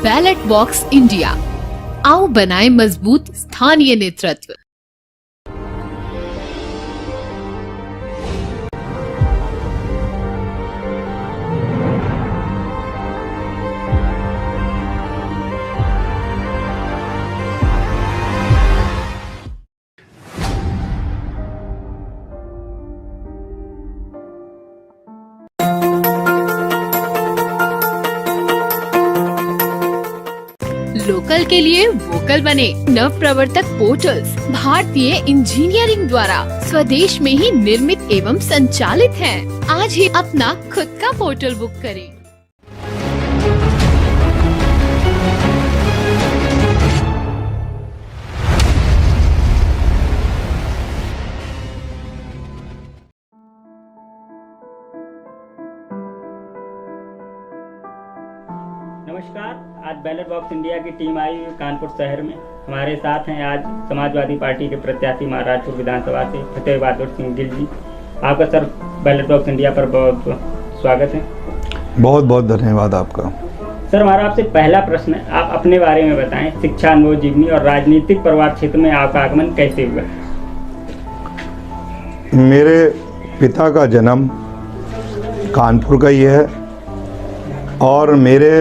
Ballot box India, आओ बनाए मजबूत स्थानीय नेतृत्व। लोकल के लिए वोकल बने। नव प्रवर्तक पोर्टल्स भारतीय इंजीनियरिंग द्वारा स्वदेश में ही निर्मित एवं संचालित हैं। आज ही अपना खुद का पोर्टल बुक करें। नमस्कार, आज बैलेट बॉक्स इंडिया की टीम आई हुई कानपुर शहर में। हमारे साथ हैं आज समाजवादी पार्टी के प्रत्याशी महाराजपुर विधानसभा से फतेह बहादुर सिंह गिल जी। आपका सर बैलेट बॉक्स इंडिया पर बहुत स्वागत है। बहुत बहुत धन्यवाद आपका। सर, हमारा आपसे पहला प्रश्न है, आप अपने बारे में बताएं। शिक्षा, अनुभव, जीवनी और राजनीतिक प्रवाह क्षेत्र में आपका आगमन कैसे हुआ? मेरे पिता का जन्म कानपुर का ही है और मेरे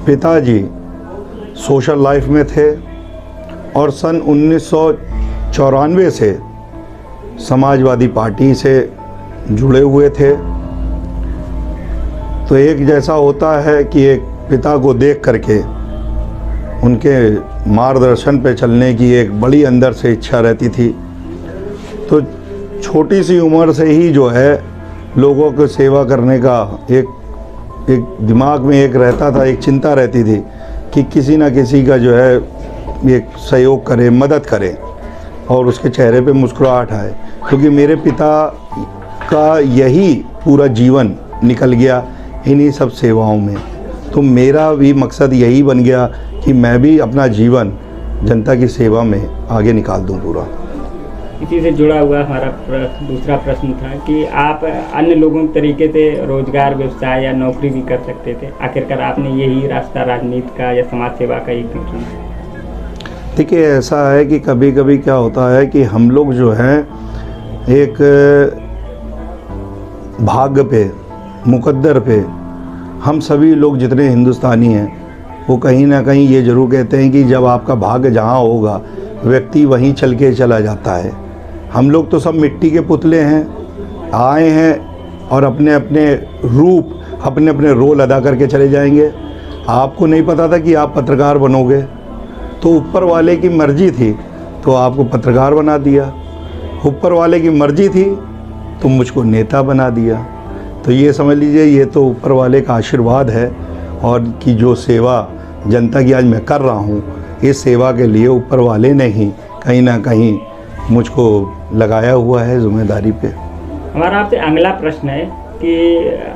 पिताजी सोशल लाइफ में थे और सन 1994 से समाजवादी पार्टी से जुड़े हुए थे। तो एक जैसा होता है कि एक पिता को देख करके उनके मार्गदर्शन पे चलने की एक बड़ी अंदर से इच्छा रहती थी। तो छोटी सी उम्र से ही जो है लोगों को सेवा करने का एक दिमाग में एक रहता था, एक चिंता रहती थी कि किसी ना किसी का जो है एक सहयोग करे, मदद करे और उसके चेहरे पे मुस्कुराहट आए। क्योंकि मेरे पिता का यही पूरा जीवन निकल गया इन्हीं सब सेवाओं में। तो मेरा भी मकसद यही बन गया कि मैं भी अपना जीवन जनता की सेवा में आगे निकाल दूं पूरा। इसी से जुड़ा हुआ हमारा दूसरा प्रश्न था कि आप अन्य लोगों के तरीके से रोजगार, व्यवसाय या नौकरी भी कर सकते थे। आखिरकार आपने यही रास्ता राजनीति का या समाज सेवा का ही क्यों चुना? देखिए, ऐसा है कि कभी कभी क्या होता है कि हम लोग जो हैं एक भाग्य पे, मुकद्दर पे, हम सभी लोग जितने हिंदुस्तानी हैं वो कहीं ना कहीं ये ज़रूर कहते हैं कि जब आपका भाग्य जहाँ होगा व्यक्ति वहीं चल के चला जाता है। हम लोग तो सब मिट्टी के पुतले हैं, आए हैं और अपने अपने रूप, अपने अपने रोल अदा करके चले जाएंगे। आपको नहीं पता था कि आप पत्रकार बनोगे, तो ऊपर वाले की मर्जी थी तो आपको पत्रकार बना दिया। ऊपर वाले की मर्जी थी तो मुझको नेता बना दिया। तो ये समझ लीजिए, ये तो ऊपर वाले का आशीर्वाद है और कि जो सेवा जनता की आज मैं कर रहा हूँ, इस सेवा के लिए ऊपर वाले ने ही कहीं ना कहीं मुझको लगाया हुआ है जिम्मेदारी पे। हमारा आपसे अगला प्रश्न है कि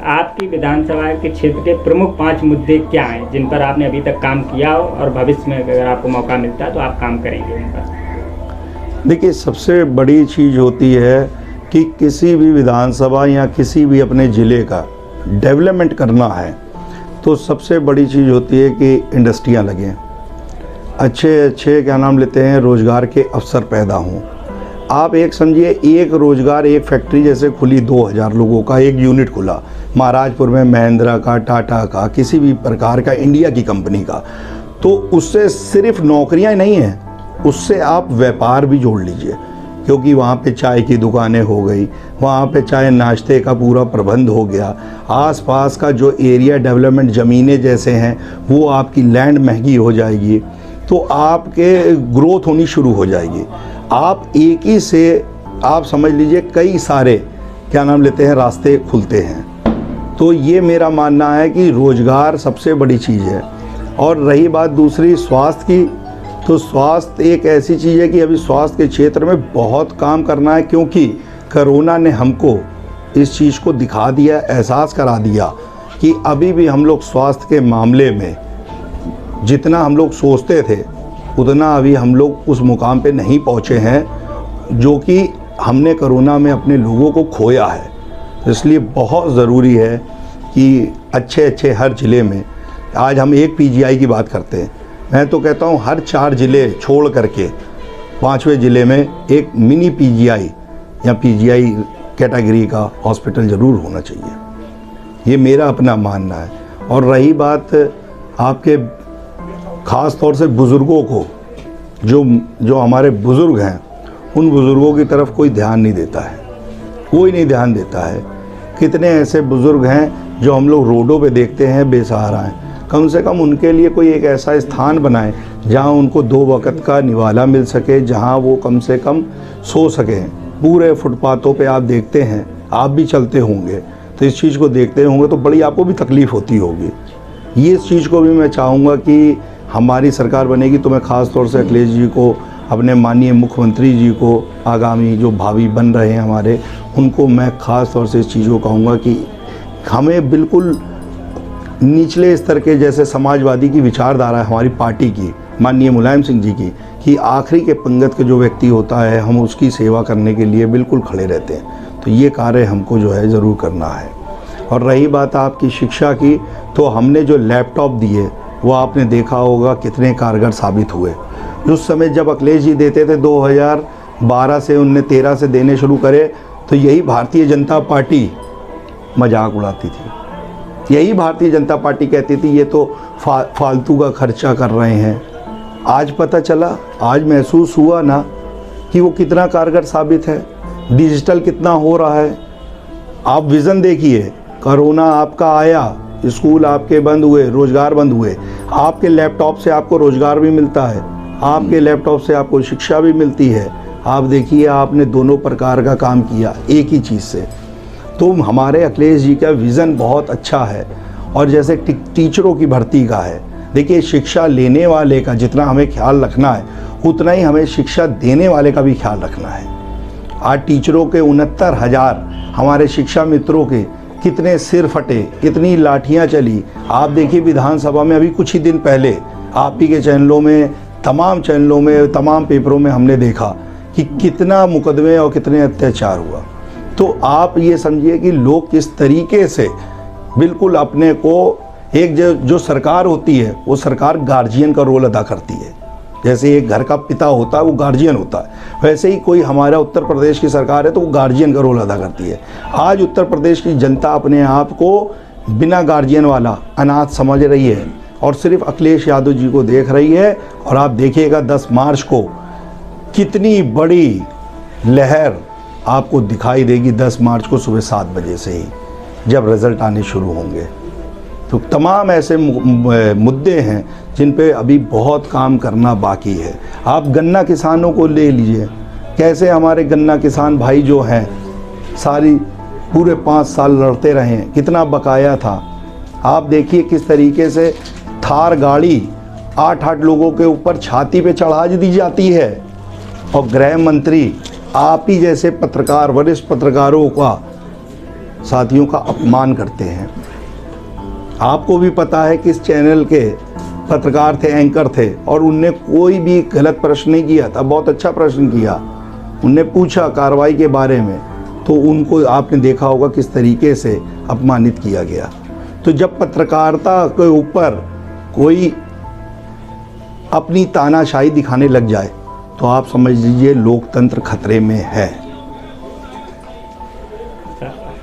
आपकी विधानसभा के क्षेत्र के प्रमुख 5 मुद्दे क्या हैं जिन पर आपने अभी तक काम किया हो और भविष्य में अगर आपको मौका मिलता है तो आप काम करेंगे उन पर? देखिए, सबसे बड़ी चीज़ होती है कि किसी भी विधानसभा या किसी भी अपने ज़िले का डेवलपमेंट करना है तो सबसे बड़ी चीज़ होती है कि इंडस्ट्रियाँ लगें, अच्छे क्या नाम लेते हैं, रोज़गार के अवसर पैदा हों। आप एक समझिए, एक रोज़गार, एक फैक्ट्री जैसे खुली 2000 लोगों का एक यूनिट खुला महाराजपुर में, महिंद्रा का, टाटा का, किसी भी प्रकार का इंडिया की कंपनी का, तो उससे सिर्फ नौकरियां नहीं हैं, उससे आप व्यापार भी जोड़ लीजिए। क्योंकि वहाँ पे चाय की दुकानें हो गई, वहाँ पे चाय नाश्ते का पूरा प्रबंध हो गया, आसपास का जो एरिया डेवलपमेंट ज़मीनें जैसे हैं वो आपकी लैंड महंगी हो जाएगी, तो आपके ग्रोथ होनी शुरू हो जाएगी। आप एक ही से आप समझ लीजिए कई सारे क्या नाम लेते हैं रास्ते खुलते हैं। तो ये मेरा मानना है कि रोज़गार सबसे बड़ी चीज़ है। और रही बात दूसरी स्वास्थ्य की, तो स्वास्थ्य एक ऐसी चीज़ है कि अभी स्वास्थ्य के क्षेत्र में बहुत काम करना है, क्योंकि कोरोना ने हमको इस चीज़ को दिखा दिया, एहसास करा दिया कि अभी भी हम लोग स्वास्थ्य के मामले में जितना हम लोग सोचते थे उतना अभी हम लोग उस मुकाम पे नहीं पहुँचे हैं जो कि हमने कोरोना में अपने लोगों को खोया है। इसलिए बहुत ज़रूरी है कि अच्छे हर ज़िले में आज हम एक पीजीआई की बात करते हैं, मैं तो कहता हूँ हर 4 ज़िले छोड़ करके 5वें ज़िले में एक मिनी पीजीआई या पीजीआई कैटेगरी का हॉस्पिटल ज़रूर होना चाहिए। ये मेरा अपना मानना है। और रही बात आपके ख़ास तौर से बुज़ुर्गों को, जो हमारे बुज़ुर्ग हैं, उन बुज़ुर्गों की तरफ कोई ध्यान नहीं देता है, कोई नहीं ध्यान देता है। कितने ऐसे बुज़ुर्ग हैं जो हम लोग रोडों पे देखते हैं बेसहारा हैं। कम से कम उनके लिए कोई एक ऐसा स्थान बनाएं जहां उनको 2 वक्त का निवाला मिल सके, जहां वो कम से कम सो सकें। पूरे फुटपाथों पे आप देखते हैं, आप भी चलते होंगे तो इस चीज़ को देखते होंगे तो बड़ी आपको भी तकलीफ़ होती होगी। ये इस चीज़ को भी मैं चाहूँगा कि हमारी सरकार बनेगी तो मैं ख़ास तौर से अखिलेश जी को, अपने माननीय मुख्यमंत्री जी को, आगामी जो भावी बन रहे हैं हमारे, उनको मैं ख़ास तौर से इस चीज़ को कहूँगा कि हमें बिल्कुल निचले स्तर के, जैसे समाजवादी की विचारधारा है हमारी पार्टी की, माननीय मुलायम सिंह जी की, कि आखिरी के पंगत के जो व्यक्ति होता है हम उसकी सेवा करने के लिए बिल्कुल खड़े रहते हैं। तो ये कार्य हमको जो है ज़रूर करना है। और रही बात आपकी शिक्षा की, तो हमने जो लैपटॉप दिए वो आपने देखा होगा कितने कारगर साबित हुए। उस समय जब अखिलेश जी देते थे 2012 से, उनने 13 से देने शुरू करे, तो यही भारतीय जनता पार्टी मजाक उड़ाती थी। यही भारतीय जनता पार्टी कहती थी ये तो फालतू का खर्चा कर रहे हैं। आज पता चला, आज महसूस हुआ ना कि वो कितना कारगर साबित है, डिजिटल कितना हो रहा है। आप विज़न देखिए, कोरोना आपका आया, स्कूल आपके बंद हुए, रोज़गार बंद हुए, आपके लैपटॉप से आपको रोज़गार भी मिलता है, आपके लैपटॉप से आपको शिक्षा भी मिलती है। आप देखिए, आपने दोनों प्रकार का काम किया एक ही चीज़ से। तो हमारे अखिलेश जी का विज़न बहुत अच्छा है। और जैसे टीचरों की भर्ती का है, देखिए शिक्षा लेने वाले का जितना हमें ख्याल रखना है उतना ही हमें शिक्षा देने वाले का भी ख्याल रखना है। आज टीचरों के 69,000 हमारे शिक्षा मित्रों के कितने सिर फटे, कितनी लाठियां चली। आप देखिए विधानसभा में अभी कुछ ही दिन पहले आप ही के चैनलों में, तमाम चैनलों में, तमाम पेपरों में हमने देखा कि कितना मुकदमे और कितने अत्याचार हुआ। तो आप ये समझिए कि लोग किस तरीके से बिल्कुल अपने को, एक जो सरकार होती है वो सरकार गार्जियन का रोल अदा करती है। जैसे एक घर का पिता होता है वो गार्जियन होता है, वैसे ही कोई हमारा उत्तर प्रदेश की सरकार है तो वो गार्जियन का रोल अदा करती है। आज उत्तर प्रदेश की जनता अपने आप को बिना गार्जियन वाला अनाथ समझ रही है और सिर्फ अखिलेश यादव जी को देख रही है। और आप देखिएगा 10 मार्च को कितनी बड़ी लहर आपको दिखाई देगी। 10 मार्च को सुबह 7 बजे से ही जब रिज़ल्ट आने शुरू होंगे। तो तमाम ऐसे मुद्दे हैं जिन पे अभी बहुत काम करना बाकी है। आप गन्ना किसानों को ले लीजिए, कैसे हमारे गन्ना किसान भाई जो हैं सारी पूरे 5 साल लड़ते रहे, कितना बकाया था। आप देखिए किस तरीके से थार गाड़ी 8-8 लोगों के ऊपर छाती पे चढ़ा दी जाती है और गृह मंत्री आप ही जैसे पत्रकार, वरिष्ठ पत्रकारों का, साथियों का अपमान करते हैं। आपको भी पता है कि इस चैनल के पत्रकार थे, एंकर थे, और उनने कोई भी गलत प्रश्न नहीं किया था, बहुत अच्छा प्रश्न किया। उनने पूछा कार्रवाई के बारे में, तो उनको आपने देखा होगा किस तरीके से अपमानित किया गया। तो जब पत्रकारिता के ऊपर कोई अपनी तानाशाही दिखाने लग जाए तो आप समझ लीजिए लोकतंत्र खतरे में है।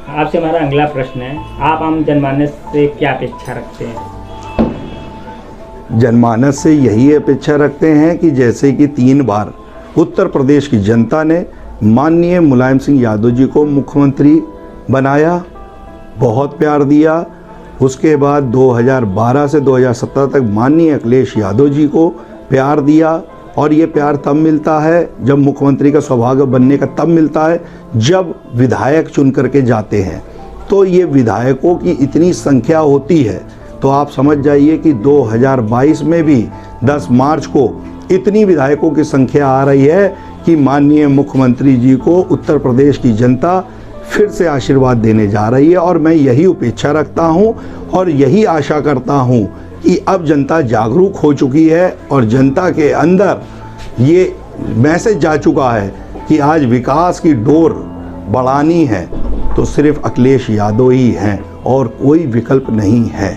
आपसे हमारा अगला प्रश्न है, आप आम जनमानस से क्या अपेक्षा रखते हैं? जनमानस से यही अपेक्षा रखते हैं कि जैसे कि 3 बार उत्तर प्रदेश की जनता ने माननीय मुलायम सिंह यादव जी को मुख्यमंत्री बनाया, बहुत प्यार दिया। उसके बाद 2012 से 2017 तक माननीय अखिलेश यादव जी को प्यार दिया। और ये प्यार तब मिलता है जब मुख्यमंत्री का सौभाग्य बनने का तब मिलता है जब विधायक चुन करके जाते हैं। तो ये विधायकों की इतनी संख्या होती है तो आप समझ जाइए कि 2022 में भी 10 मार्च को इतनी विधायकों की संख्या आ रही है कि माननीय मुख्यमंत्री जी को उत्तर प्रदेश की जनता फिर से आशीर्वाद देने जा रही है। और मैं यही अपेक्षा रखता हूं और यही आशा करता हूं कि अब जनता जागरूक हो चुकी है और जनता के अंदर ये मैसेज जा चुका है कि आज विकास की डोर बढ़ानी है तो सिर्फ अखिलेश यादव ही हैं और कोई विकल्प नहीं है।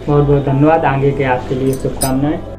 बहुत बहुत धन्यवाद। आगे के आपके लिए शुभकामनाएं।